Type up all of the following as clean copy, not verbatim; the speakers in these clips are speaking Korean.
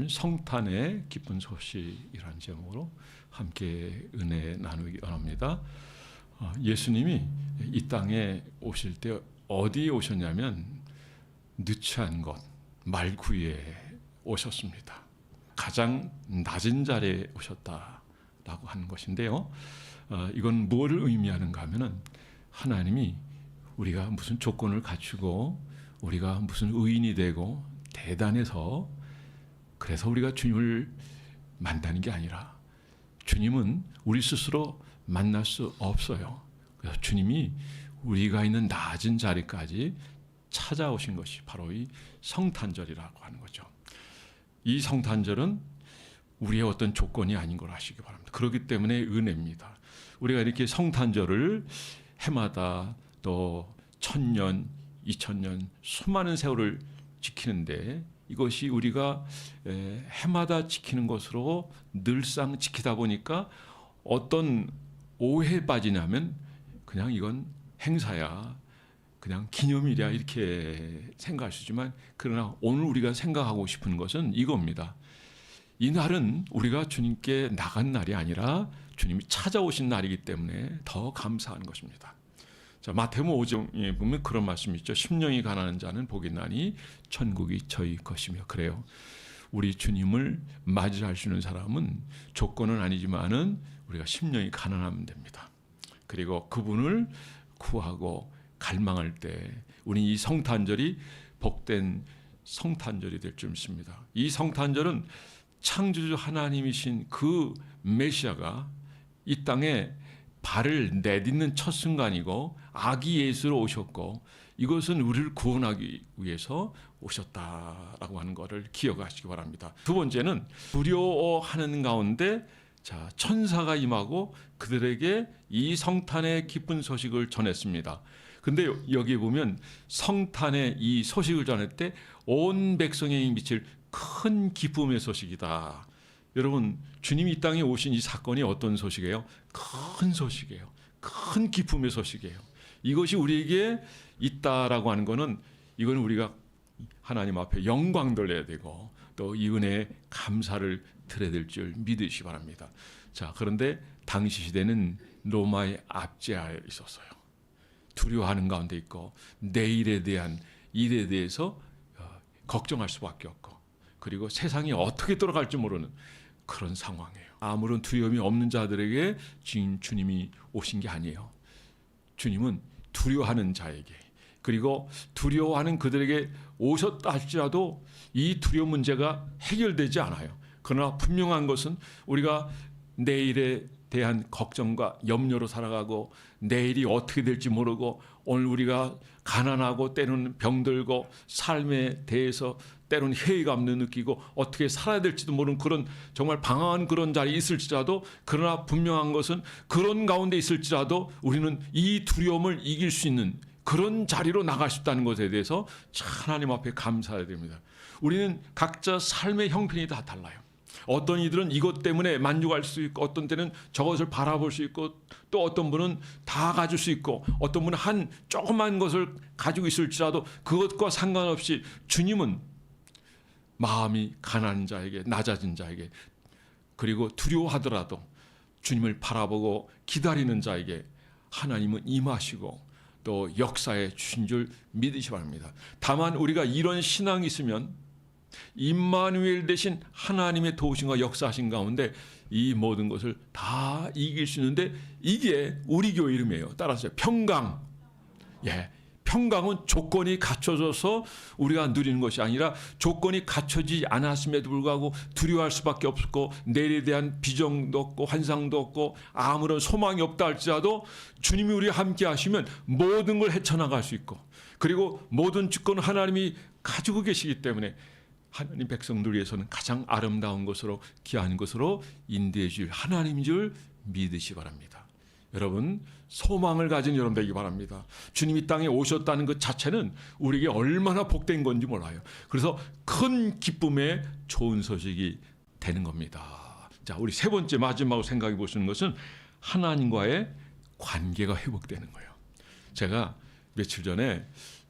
성탄의 기쁜 소식이라는 제목으로 함께 은혜 나누기 원합니다. 예수님이 이 땅에 오실 때 어디에 오셨냐면 느츠한 곳 말구에 오셨습니다. 가장 낮은 자리에 오셨다라고 하는 것인데요. 이건 무엇을 의미하는가 하면은 하나님이 우리가 무슨 조건을 갖추고 우리가 무슨 의인이 되고 대단해서 그래서 우리가 주님을 만나는 게 아니라 주님은 우리 스스로 만날 수 없어요. 그래서 주님이 우리가 있는 낮은 자리까지 찾아오신 것이 바로 이 성탄절이라고 하는 거죠. 이 성탄절은 우리의 어떤 조건이 아닌 걸 아시기 바랍니다. 그렇기 때문에 은혜입니다. 우리가 이렇게 성탄절을 해마다 또 1000년, 2000년 수많은 세월을 지키는데 이것이 우리가 해마다 지키는 것으로 늘상 지키다 보니까 어떤 오해에 빠지냐면 그냥 이건 행사야, 그냥 기념일이야 이렇게 생각할 수 있지만 그러나 오늘 우리가 생각하고 싶은 것은 이겁니다. 이 날은 우리가 주님께 나간 날이 아니라 주님이 찾아오신 날이기 때문에 더 감사한 것입니다. 자, 마태복음 5장에 보면 그런 말씀이 있죠. 심령이 가난한 자는 복이 나니 천국이 저희 것이며. 그래요. 우리 주님을 맞이할 수 있는 사람은 조건은 아니지만은 우리가 심령이 가난하면 됩니다. 그리고 그분을 구하고 갈망할 때 우리 이 성탄절이 복된 성탄절이 될 줄 믿습니다. 이 성탄절은 창조주 하나님이신 그 메시아가 이 땅에 발을 내딛는 첫 순간이고 아기 예수로 오셨고 이것은 우리를 구원하기 위해서 오셨다라고 하는 것을 기억하시기 바랍니다. 두 번째는 두려워하는 가운데 천사가 임하고 그들에게 이 성탄의 기쁜 소식을 전했습니다. 근데 여기 보면 성탄의 이 소식을 전할 때 온 백성에게 미칠 큰 기쁨의 소식이다. 여러분, 주님이 이 땅에 오신 이 사건이 어떤 소식이에요? 큰 소식이에요. 큰 기쁨의 소식이에요. 이것이 우리에게 있다라고 하는 것은 이건 우리가 하나님 앞에 영광 돌려야 되고 또 이 은혜에 감사를 드려야 될 줄 믿으시기 바랍니다. 자, 그런데 당시 시대는 로마의 압제하에 있었어요. 두려워하는 가운데 있고 내일에 대한 일에 대해서 걱정할 수밖에 없고 그리고 세상이 어떻게 돌아갈지 모르는 그런 상황이에요. 아무런 두려움이 없는 자들에게 주님이 오신 게 아니에요. 주님은 두려워하는 자에게 그리고 두려워하는 그들에게 오셨다 할지라도 이 두려움 문제가 해결되지 않아요. 그러나 분명한 것은 우리가 내일에 대한 걱정과 염려로 살아가고 내일이 어떻게 될지 모르고 오늘 우리가 가난하고 때로는 병들고 삶에 대해서 때로는 회의감도 느끼고 어떻게 살아야 될지도 모르는 그런 정말 방황한 그런 자리에 있을지라도 그러나 분명한 것은 그런 가운데 있을지라도 우리는 이 두려움을 이길 수 있는 그런 자리로 나갈 수 있다는 것에 대해서 하나님 앞에 감사해야 됩니다. 우리는 각자 삶의 형편이 다 달라요. 어떤 이들은 이것 때문에 만족할 수 있고 어떤 때는 저것을 바라볼 수 있고 또 어떤 분은 다 가질 수 있고 어떤 분은 한 조그만 것을 가지고 있을지라도 그것과 상관없이 주님은 마음이 가난한 자에게 낮아진 자에게 그리고 두려워하더라도 주님을 바라보고 기다리는 자에게 하나님은 임하시고 또 역사에 주신 줄 믿으시 바랍니다. 다만 우리가 이런 신앙이 있으면 임마누엘 대신 하나님의 도우심과 역사하신 가운데 이 모든 것을 다 이길 수 있는데 이게 우리 교회 이름이에요. 따라서 평강. 평강은 조건이 갖춰져서 우리가 누리는 것이 아니라 조건이 갖춰지지 않았음에도 불구하고 두려워할 수밖에 없고 내일에 대한 비전도 없고 환상도 없고 아무런 소망이 없다 할지라도 주님이 우리와 함께 하시면 모든 걸 헤쳐나갈 수 있고 그리고 모든 주권을 하나님이 가지고 계시기 때문에 하나님 백성들 위해서는 가장 아름다운 것으로 귀한 것으로 인도해 줄 하나님인 줄 믿으시 바랍니다. 여러분 소망을 가진 여러분 되기 바랍니다. 주님이 땅에 오셨다는 것 자체는 우리에게 얼마나 복된 건지 몰라요. 그래서 큰 기쁨의 좋은 소식이 되는 겁니다. 자, 우리 세 번째 마지막으로 생각해 보시는 것은 하나님과의 관계가 회복되는 거예요. 제가 며칠 전에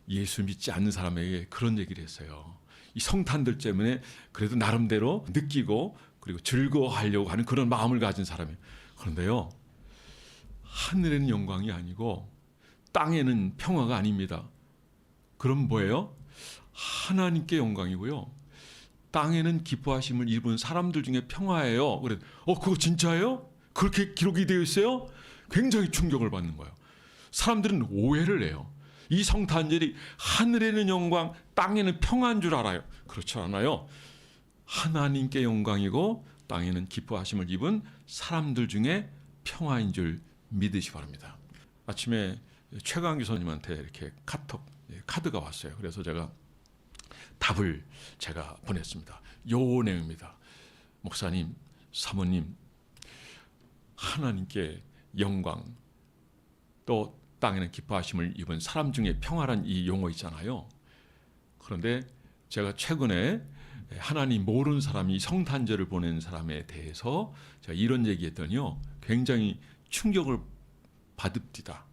예수 믿지 않는 사람에게 그런 얘기를 했어요. 이 성탄들 때문에 그래도 나름대로 느끼고 그리고 즐거워하려고 하는 그런 마음을 가진 사람이에요. 그런데요, 하늘에는 영광이 아니고 땅에는 평화가 아닙니다. 그럼 뭐예요? 하나님께 영광이고요, 땅에는 기뻐하심을 입은 사람들 중에 평화예요. 그래, 그거 진짜예요? 그렇게 기록이 되어 있어요? 굉장히 충격을 받는 거예요. 사람들은 오해를 해요. 이 성탄절이 하늘에는 영광, 땅에는 평화인 줄 알아요. 그렇지 않아요. 하나님께 영광이고 땅에는 기뻐하심을 입은 사람들 중에 평화인 줄 믿으시 바랍니다. 아침에 최강기 선생님한테 이렇게 카드가 왔어요. 그래서 제가 답을 제가 보냈습니다. 요 내용입니다. 목사님, 사모님, 하나님께 영광, 또 땅에는 기뻐하심을 입은 사람 중에 평화란 이 용어 있잖아요. 그런데 제가 최근에 하나님 모르는 사람이 성탄절을 보낸 사람에 대해서 제가 이런 얘기했더니요, 굉장히 충격을 받읍디다.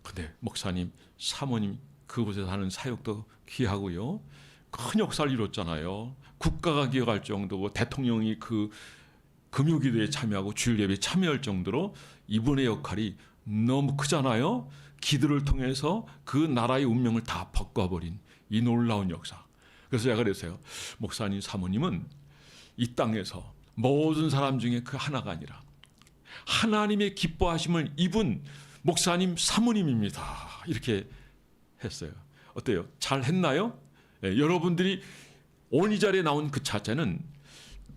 근데 목사님, 사모님, 그곳에 사는 사역도 귀하고요, 큰 역사를 이뤘잖아요. 국가가 기억할 정도고 대통령이 그 금요기도에 참여하고 주일 예배에 참여할 정도로 이분의 역할이 너무 크잖아요. 기도를 통해서 그 나라의 운명을 다 바꿔버린 이 놀라운 역사. 그래서 제가 그랬어요. 목사님, 사모님은 이 땅에서 모든 사람 중에 그 하나가 아니라 하나님의 기뻐하심을 입은 목사님, 사모님입니다. 이렇게 했어요. 어때요? 잘 했나요? 네, 여러분들이 오늘 이 자리에 나온 그 자체는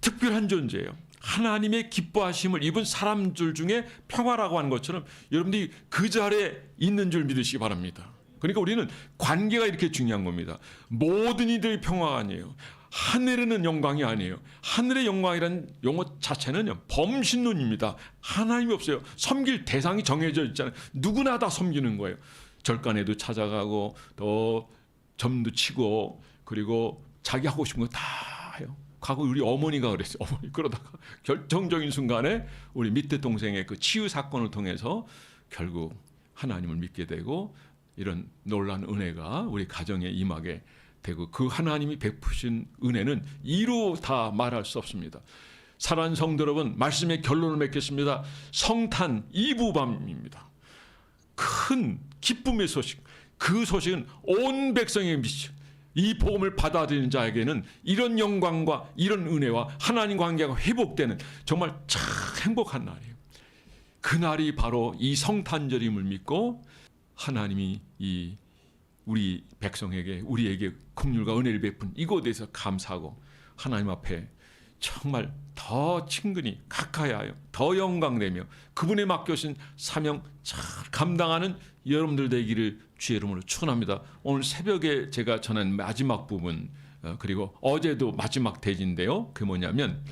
특별한 존재예요. 하나님의 기뻐하심을 입은 사람들 중에 평화라고 하는 것처럼 여러분들이 그 자리에 있는 줄 믿으시기 바랍니다. 그러니까 우리는 관계가 이렇게 중요한 겁니다. 모든 이들이 평화가 아니에요. 하늘에는 영광이 아니에요. 하늘의 영광이라는 용어 자체는 범신론입니다. 하나님이 없어요. 섬길 대상이 정해져 있잖아요. 누구나 다 섬기는 거예요. 절간에도 찾아가고 또 점도 치고 그리고 자기 하고 싶은 거 다 해요. 과거 우리 어머니가 그랬어요. 어머니 그러다가 결정적인 순간에 우리 밑에 동생의 그 치유 사건을 통해서 결국 하나님을 믿게 되고 이런 놀라운 은혜가 우리 가정에 임하게 되고 그 하나님이 베푸신 은혜는 이루 다 말할 수 없습니다. 사랑하는 성도 여러분, 말씀의 결론을 맺겠습니다. 성탄 이브밤입니다. 큰 기쁨의 소식, 그 소식은 온 백성에게 미치죠. 이 복음을 받아들이는 자에게는 이런 영광과 이런 은혜와 하나님 관계가 회복되는 정말 참 행복한 날이에요. 그 날이 바로 이 성탄절임을 믿고 하나님이 이 우리 백성에게 우리에게 긍휼과 은혜를 베푼 이곳에서 감사하고 하나님 앞에 정말 더 친근히 가까이하여 더 영광되며 그분의 맡겨진 사명 잘 감당하는 여러분들 되기를 주의 이름으로 축원합니다. 오늘 새벽에 제가 전한 마지막 부분 그리고 어제도 마지막 대지인데요. 그게 뭐냐면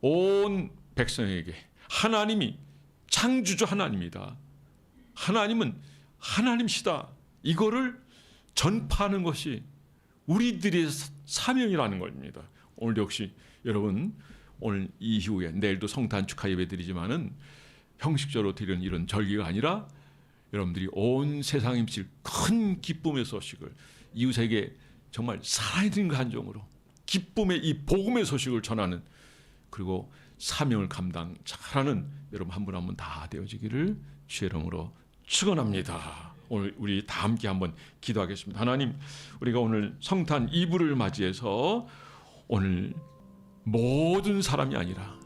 온 백성에게 하나님이 창조주 하나님이다. 하나님은 하나님이시다. 이거를 전파하는 것이 우리들의 사명이라는 겁니다. 오늘 역시 여러분 오늘 이후에 내일도 성탄 축하 예배 드리지만은 형식적으로 드리는 이런 절기가 아니라 여러분들이 온 세상에 미칠 큰 기쁨의 소식을 이웃에게 정말 살아있는 간정으로 기쁨의 이 복음의 소식을 전하는 그리고 사명을 감당 잘하는 여러분 한 분 한 분 다 되어지기를 주의 이름으로 축원합니다. 오늘 우리 다 함께 한번 기도하겠습니다. 하나님, 우리가 오늘 성탄 이브를 맞이해서 오늘 모든 사람이 아니라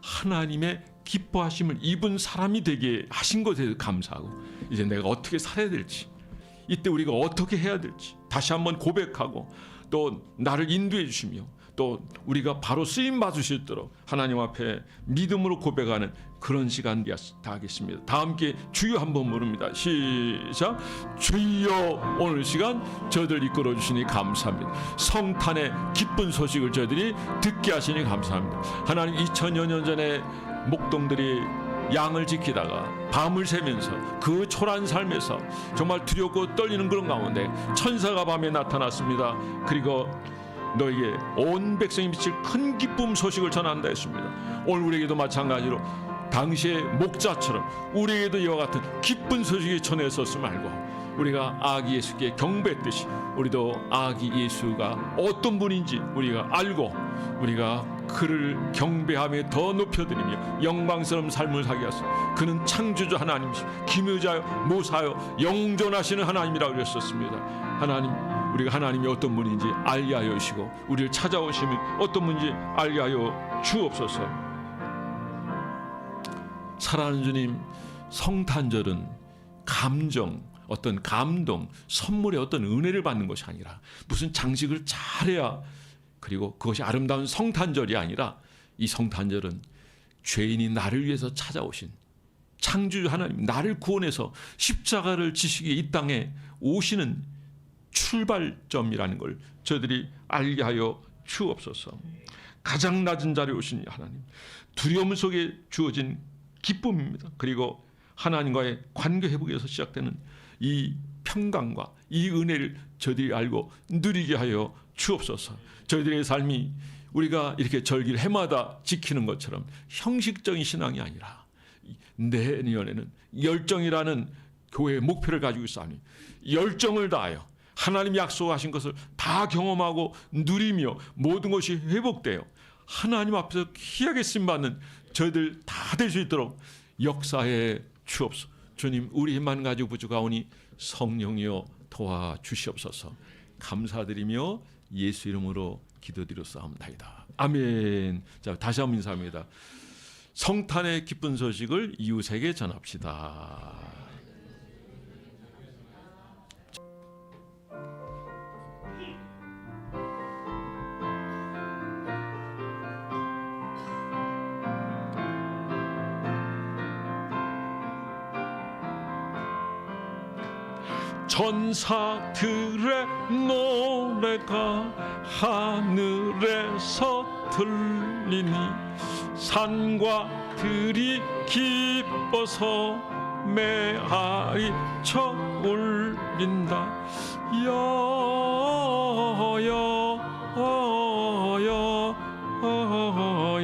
하나님의 기뻐하심을 입은 사람이 되게 하신 것에 대해서 감사하고 이제 내가 어떻게 살아야 될지 이때 우리가 어떻게 해야 될지 다시 한번 고백하고 또 나를 인도해 주시며 또 우리가 바로 쓰임 받을 수 있도록 하나님 앞에 믿음으로 고백하는 그런 시간 다 하겠습니다. 다 함께 주여 한번 부릅니다. 시작. 주여, 오늘 시간 저희들 이끌어 주시니 감사합니다. 성탄의 기쁜 소식을 저희들이 듣게 하시니 감사합니다. 하나님 2000여 년 전에 목동들이 양을 지키다가 밤을 새면서 그 초라한 삶에서 정말 두렵고 떨리는 그런 가운데 천사가 밤에 나타났습니다. 그리고 너에게 온 백성이 미칠 큰 기쁨 소식을 전한다 했습니다. 오늘 우리에게도 마찬가지로 당시의 목자처럼 우리에게도 이와 같은 기쁜 소식이 전해졌음을 알고 우리가 아기 예수께 경배했듯이 우리도 아기 예수가 어떤 분인지 우리가 알고 우리가 그를 경배하며 더 높여드리며 영광스러운 삶을 살게 하소서. 그는 창조주 하나님이시고 기묘자요 모사요 영존하시는 하나님이라고 그랬었습니다. 하나님, 우리가 하나님이 어떤 분인지 알게 하여 주시고 우리를 찾아오시면 어떤 분인지 알게 하여 주옵소서. 사랑하는 주님, 성탄절은 감정, 어떤 감동, 선물의 어떤 은혜를 받는 것이 아니라 무슨 장식을 잘해야, 그리고 그것이 아름다운 성탄절이 아니라 이 성탄절은 죄인이 나를 위해서 찾아오신 창조주 하나님, 나를 구원해서 십자가를 지시기에 이 땅에 오시는 출발점이라는 걸 저희들이 알게 하여 주옵소서. 가장 낮은 자리에 오신 하나님, 두려움 속에 주어진 기쁨입니다. 그리고 하나님과의 관계 회복에서 시작되는 이 평강과 이 은혜를 저희들이 알고 누리게 하여 주옵소서. 저희들의 삶이 우리가 이렇게 절기를 해마다 지키는 것처럼 형식적인 신앙이 아니라 내년에는 열정이라는 교회의 목표를 가지고 있사오니 열정을 다하여 하나님 약속하신 것을 다 경험하고 누리며 모든 것이 회복되어 하나님 앞에서 귀하게 쓰임받는 저희들 다 될 수 있도록 역사해 주옵소서. 주님, 우리 힘만 가지고 부족하오니 성령이여 도와주시옵소서. 감사드리며 예수 이름으로 기도드렸사옵나이다. 아멘. 자, 다시 한번 인사합니다. 성탄의 기쁜 소식을 이웃에게 전합시다. 전사들의 노래가 하늘에서 들리니 산과 들이 기뻐서 메아리 쳐 울린다.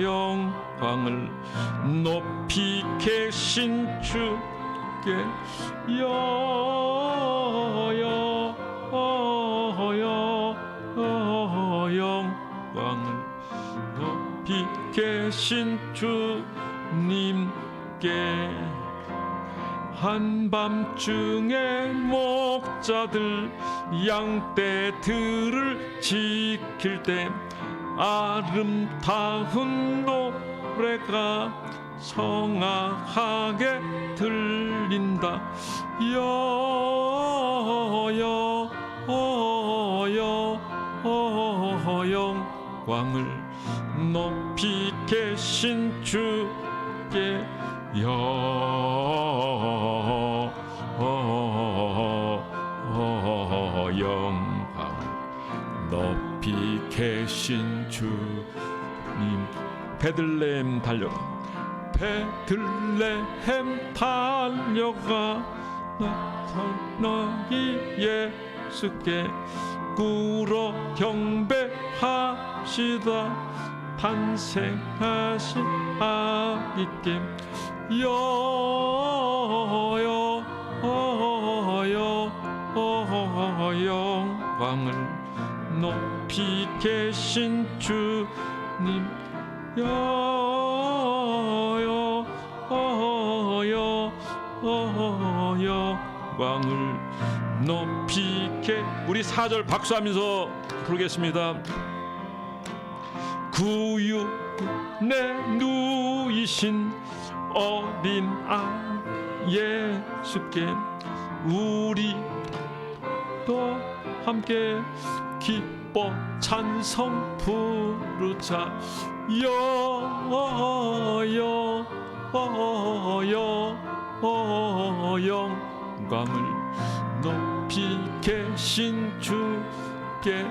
영광을 높이 계신 주께 영광을 높이 계신 주님께. 한밤중에 목자들 양떼들을 지킬 때 아름다운 노래가 성악하게 들린다. 영광을 높이 계신 주께 영광을 높이 계신 주님. 베들레헴 달려가, 베들레헴 달려가 너희 예수께 꿇어 경배합시다. 탄생하신 아기께 영광을 높이 계신 주님. 영광을 높이 우리 4절 박수하면서 부르겠습니다. 구유에 누이신 어린 아 예수께 우리도 함께 기뻐 찬송 부르자. 영광을 높이 계신 주께